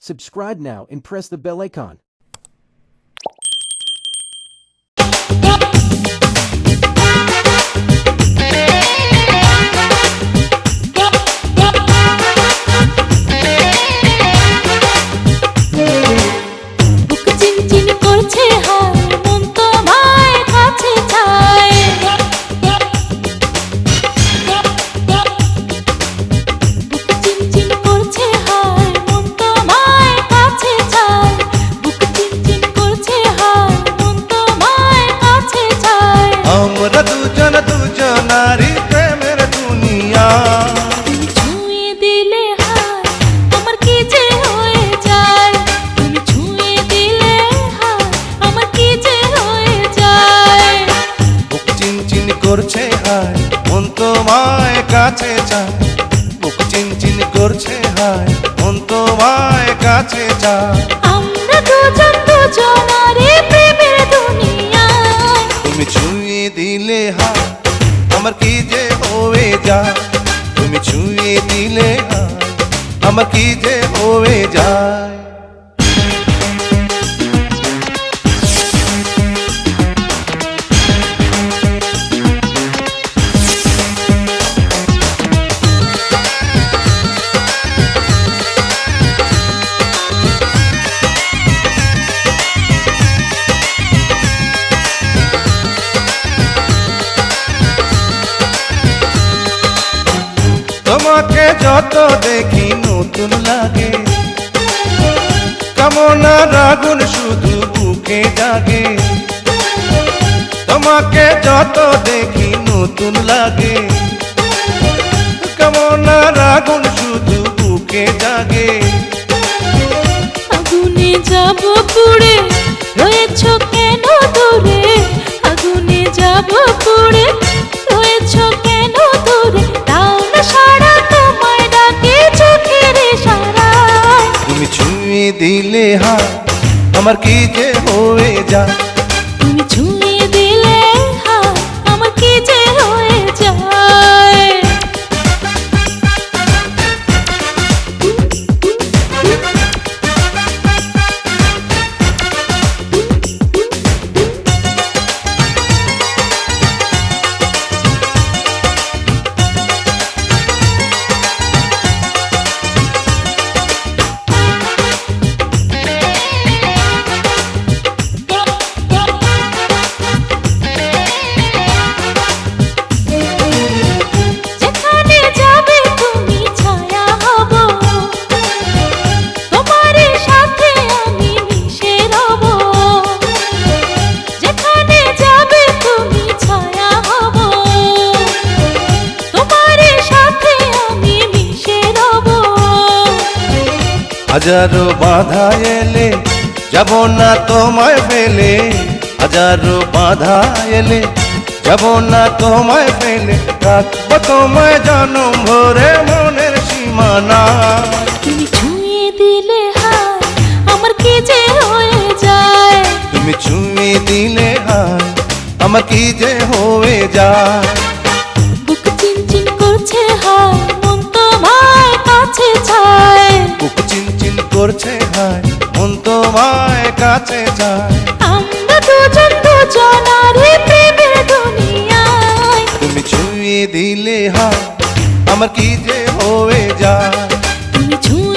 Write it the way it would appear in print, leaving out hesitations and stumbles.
Subscribe now and press the bell icon. আমরা দুজন দুজনারই প্রেমের দুনিয়া তুমি ছুঁয়ে দিলে হায় আমার কি যে হয়ে যায় তুমি ছুঁয়ে দিলে হায় আমার কি যে হয়ে যায় বুক চিনচিন করছে হায় মন তোমায় কাছে চায় বুক চিনচিন করছে হায় মন তোমায় কাছে চায় আমরা দুজন দুজনারই প্রেমের দুনিয়ায় তুমি ছুঁয়ে দিলে হায় আমার কি যে হয়ে যায় তুমি ছুঁয়ে দিলে হায় আমার কি যে হয়ে যায় তোমাকে যত দেখি নতুন লাগে কামনার আগুন শুধু বুকে জাগে তোমাকে যত দেখি নতুন লাগে কামনার আগুন শুধু বুকে জাগে আগুনে যাব পুড়ে রয়েছ কেন দূরে আগুনে যাব পুড়ে রয়েছ কেন দূরে দাও না সারা তোমায় ডাকে চোখের ইশারায় তুমি ছুঁয়ে দিলে হায় আমার কি যে হয়ে যায় তুমি ছুঁয়ে দিলে হায় আমার কি যে হয়ে যায় যেখানে যাবে তুমি ছায়া হব তোমার সাথে আমি মিশে রব যেখানে যাবে তুমি ছায়া হব তোমার সাথে আমি মিশে রব হাজারো বাধা এলে যাব না তোমায় ফেলে হাজারো বাধা এলে যাব না তোমায় ফেলে রাখবো তোমায় জনম ভরে মনের সীমানা তুমি ছুঁয়ে দিলে হায় আমার কি যে হয়ে যায় তুমি ছুঁয়ে দিলে হায় আমার কি যে হয়ে যায় বুক চিনচিন করছে হায় মন তোমায় কাছে চায় বুক চিনচিন করছে হায় মন তোমায় কাছে যায় আমরা দুজন দুজনারই প্রেমের দুনিয়ায় তুমি ছুঁয়ে দিলে হায় আমার কি যে হয়ে যায় তুমি ছুঁয়ে